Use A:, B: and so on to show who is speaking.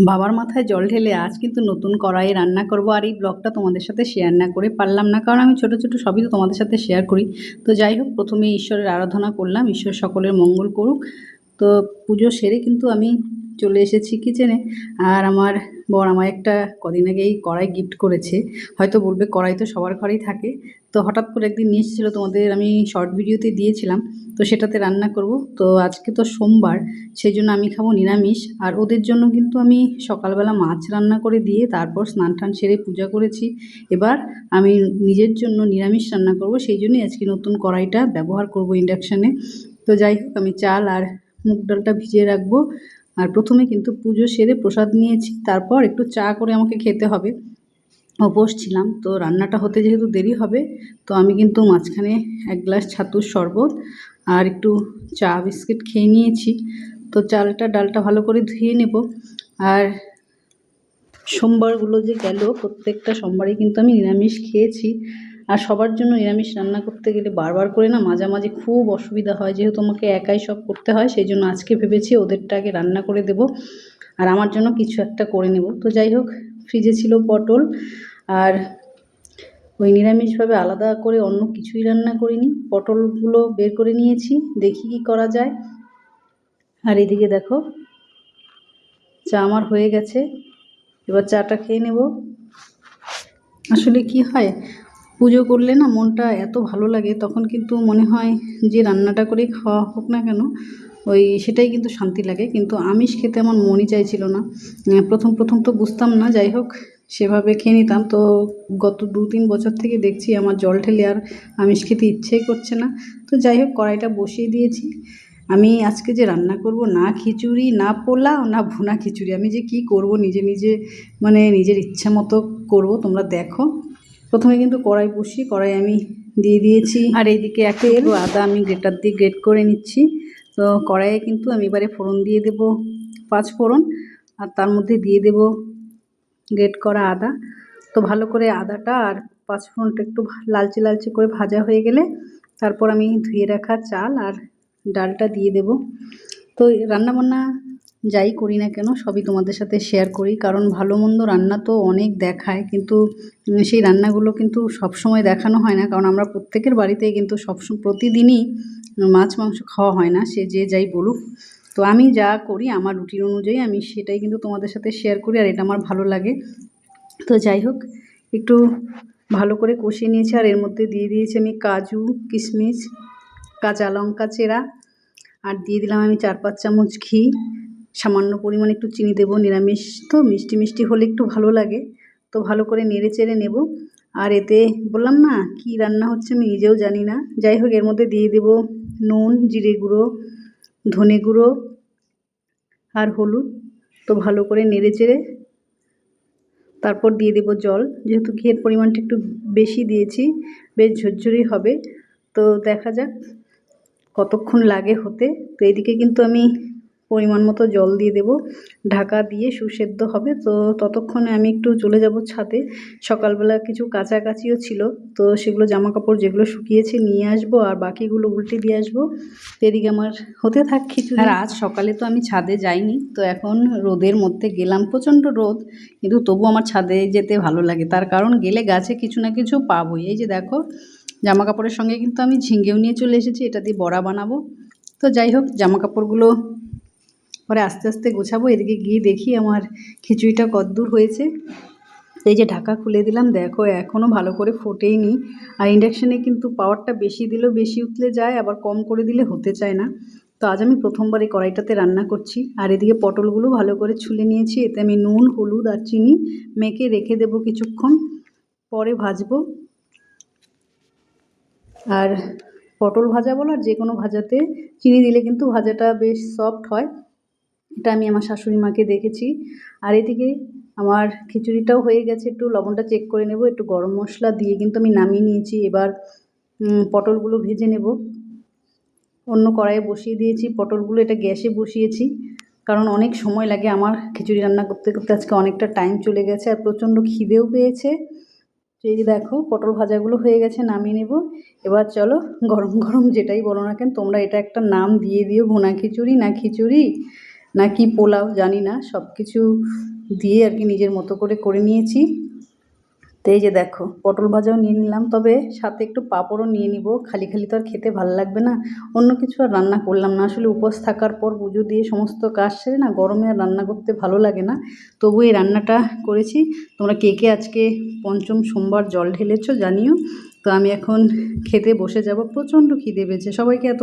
A: বাবার মাথায় জল ঢেলে আজ কিন্তু নতুন কড়াইয়ে রান্না করব। আর এই ব্লগটা তোমাদের সাথে শেয়ার না করে পারলাম না, কারণ আমি ছোট ছোট সবই তো তোমাদের সাথে শেয়ার করি। তো যাই হোক, প্রথমে ঈশ্বরের আরাধনা করলাম, ঈশ্বর সকলের মঙ্গল করুক। তো পুজো সেরে কিন্তু আমি চলে এসেছি কিচেনে। আর আমার বর আমায় একটা কদিন আগেই কড়াই গিফট করেছে। হয়তো বলবে কড়াই তো সবার ঘরেই থাকে, তো হঠাৎ করে একদিন নিয়ে এসেছিলো, তোমাদের আমি শর্ট ভিডিওতে দিয়েছিলাম। তো সেটাতে রান্না করব। তো আজকে তো সোমবার, সেই জন্য আমি খাবো নিরামিষ। আর ওদের জন্য কিন্তু আমি সকালবেলা মাছ রান্না করে দিয়ে তারপর স্নান টান সেরে পূজা করেছি। এবার আমি নিজের জন্য নিরামিষ রান্না করব, সেই জন্যই আজকে নতুন কড়াইটা ব্যবহার করব ইন্ডাকশানে। তো যাই হোক, আমি চাল আর মুগ ডালটা ভিজিয়ে রাখবো। আর প্রথমে কিন্তু পুজো সেরে প্রসাদ নিয়েছি, তারপর একটু চা করে আমাকে খেতে হবে। উপোস ছিলাম, তো রান্নাটা হতে যেহেতু দেরি হবে, তো আমি কিন্তু মাঝখানে এক গ্লাস ছাতুর শরবত আর একটু চা বিস্কিট খেয়ে নিয়েছি। তো চালটা ডালটা ভালো করে ধুয়ে নেব। আর সোমবারগুলো যে গেল, প্রত্যেকটা সোমবারই কিন্তু আমি নিরামিষ খেয়েছি। আর সবার জন্য নিরামিষ রান্না করতে গেলে বারবার করে না মাঝামাঝি খুব অসুবিধা হয়, যেহেতু আমাকে একাই সব করতে হয়। সেই জন্য আজকে ভেবেছি ওদেরটা আগে রান্না করে দেব, আর আমার জন্য কিছু একটা করে নেব। তো যাই হোক, ফ্রিজে ছিল পটল, আর ওই নিরামিষভাবে আলাদা করে অন্য কিছুই রান্না করিনি। পটলগুলো বের করে নিয়েছি, দেখি কি করা যায়। আর এদিকে দেখো, চা আমার হয়ে গেছে, এবার চাটা খেয়ে নেব। আসলে কি হয়, পুজো করলে না মনটা এত ভালো লাগে, তখন কিন্তু মনে হয় যে রান্নাটা করে খাওয়া হোক না কেন, সেটাই কিন্তু শান্তি লাগে। কিন্তু আমিষ খেতে আমার মনই চাইছিল না। প্রথম প্রথম তো বুঝতাম না, যাই হোক সেভাবে খেয়ে নিতাম। তো গত 2-3 বছর থেকে দেখছি আমার জল ঢেলে আর আমিষ খেতে ইচ্ছেই করছে না। তো যাই হোক, কড়াইটা বসিয়ে দিয়েছি। আমি আজকে যে রান্না করব, না খিচুড়ি, না পোলাও, না ভুনা খিচুড়ি, আমি যে কি করব নিজে নিজে, মানে নিজের ইচ্ছা মতো করব, তোমরা দেখো। প্রথমে কিন্তু কড়াই বসিয়ে কড়াই আমি দিয়ে দিয়েছি, আর এইদিকে এক টুকরো আদা আমি গ্রেটার দিয়ে গ্রেট করে নিচ্ছি। তো কড়াইয়ে কিন্তু আমি এবারে ফোড়ন দিয়ে দেব 5 ফোড়ন, আর তার মধ্যে দিয়ে দেব গ্রেট করা আদা। তো ভালো করে আদাটা আর 5 ফোড়নটা একটু লালচে লালচে করে ভাজা হয়ে গেলে তারপর আমি ধুয়ে রাখা চাল আর ডালটা দিয়ে দেব। তো রান্নাবান্না যাই করি না কেন সবই তোমাদের সাথে শেয়ার করি, কারণ ভালো মন্দ রান্না তো অনেক দেখায়, কিন্তু সেই রান্নাগুলো কিন্তু সবসময় দেখানো হয় না, কারণ আমরা প্রত্যেকের বাড়িতেই কিন্তু প্রতিদিনই মাছ মাংস খাওয়া হয় না, সে যে যাই বলুক। তো আমি যা করি আমার রুটিন অনুযায়ী আমি সেটাই কিন্তু তোমাদের সাথে শেয়ার করি, আর এটা আমার ভালো লাগে। তো যাই হোক, একটু ভালো করে কষিয়ে নিয়েছি, আর এর মধ্যে দিয়ে দিয়েছি আমি কাজু, কিশমিশ, কাঁচা লঙ্কা চেরা, আর দিয়ে দিলাম আমি 4-5 চামচ ঘি। সামান্য পরিমাণে একটু চিনি দেবো, নিরামিষ তো মিষ্টি মিষ্টি হলে একটু ভালো লাগে। তো ভালো করে নেড়ে চেড়ে নেব। আর এতে বললাম না কি রান্না হচ্ছে আমি নিজেও জানি না। যাই হোক, এর মধ্যে দিয়ে দেব নুন, জিরে গুঁড়ো, ধনে গুঁড়ো আর হলুদ। তো ভালো করে নেড়ে চেড়ে তারপর দিয়ে দেব জল, যেহেতু ঘিয়ের পরিমাণটা একটু বেশি দিয়েছি, বেশ ঝরঝরি হবে। তো দেখা যাক কতক্ষণ লাগে হতে। তো এদিকে কিন্তু আমি পরিমাণ মতো জল দিয়ে দেব, ঢাকা দিয়ে সুসেদ্ধ হবে। তো ততক্ষণে আমি একটু চলে যাব ছাদে। সকালবেলা কিছু কাচাকাচিও ছিল, তো সেগুলো জামা কাপড় যেগুলো শুকিয়েছে নিয়ে আসবো, আর বাকিগুলো উল্টে দিয়ে আসবো। তো এদিকে আমার হতে থাক খিচুড়ি। আর আজ সকালে তো আমি ছাদে যাইনি, তো এখন রোদের মধ্যে গেলাম, প্রচণ্ড রোদ, কিন্তু তবু আমার ছাদে যেতে ভালো লাগে। তার কারণ গেলে গাছে কিছু না কিছু পাবোই। এই যে দেখো, জামা কাপড়ের সঙ্গে কিন্তু আমি ঝিঙেও নিয়ে চলে এসেছি, এটা দিয়ে বড়া বানাবো। তো যাই হোক, জামা কাপড়গুলো পরে আস্তে আস্তে গোছাবো। এদিকে গিয়ে দেখি আমার খিচুড়িটা কতদূর হয়েছে। এই যে ঢাকা খুলে দিলাম, দেখো এখনও ভালো করে ফোটেইনি। আর ইন্ডাকশানে কিন্তু পাওয়ারটা বেশি দিলেও বেশি উতলে যায়, আবার কম করে দিলে হতে চায় না। তো আজ আমি প্রথমবার এই কড়াইটাতে রান্না করছি। আর এদিকে পটলগুলো ভালো করে ছুলে নিয়েছি, এতে আমি নুন, হলুদ আর চিনি মেখে রেখে দেবো কিছুক্ষণ, পরে ভাজবো। আর পটল ভাজা বলো আর যে কোনো ভাজাতে চিনি দিলে কিন্তু ভাজাটা বেশ সফট হয়, এটা আমি আমার শাশুড়ি মাকে দেখেছি। আর এদিকে আমার খিচুড়িটাও হয়ে গেছে, একটু লবণটা চেক করে নেব। একটু গরম মশলা দিয়ে কিন্তু আমি নামিয়ে নিয়েছি। এবার পটলগুলো ভেজে নেব। অন্য কড়াইয়ে বসিয়ে দিয়েছি পটলগুলো, এটা গ্যাসে বসিয়েছি, কারণ অনেক সময় লাগে আমার খিচুড়ি রান্না করতে করতে। আজকে অনেকটা টাইম চলে গেছে, আর প্রচণ্ড খিদেও পেয়েছে। এই যে দেখো, পটল ভাজাগুলো হয়ে গেছে, নামিয়ে নেব। এবার চলো, গরম গরম যেটাই বলো না কেন তোমরা, এটা একটা নাম দিয়ে দিও, ভুনা খিচুড়ি না খিচুড়ি না কি পোলাও জানি না, সব কিছু দিয়ে আর কি নিজের মতো করে নিয়েছি। তো এই যে দেখো পটল ভাজাও নিয়ে নিলাম, তবে সাথে একটু পাঁপড়ও নিয়ে নিব, খালি খালি তো আর খেতে ভালো লাগবে না। অন্য কিছু আর রান্না করলাম না, আসলে উপোস থাকার পর পুজো দিয়ে সমস্ত কাজ সেরে না গরমে আর রান্না করতে ভালো লাগে না, তবু এই রান্নাটা করেছি। তোমরা কে কে আজকে পঞ্চম সোমবার জল ঢেলেছো জানিও। তো আমি এখন খেতে বসে যাব, প্রচণ্ড খিদে পেয়েছে সবাইকে এত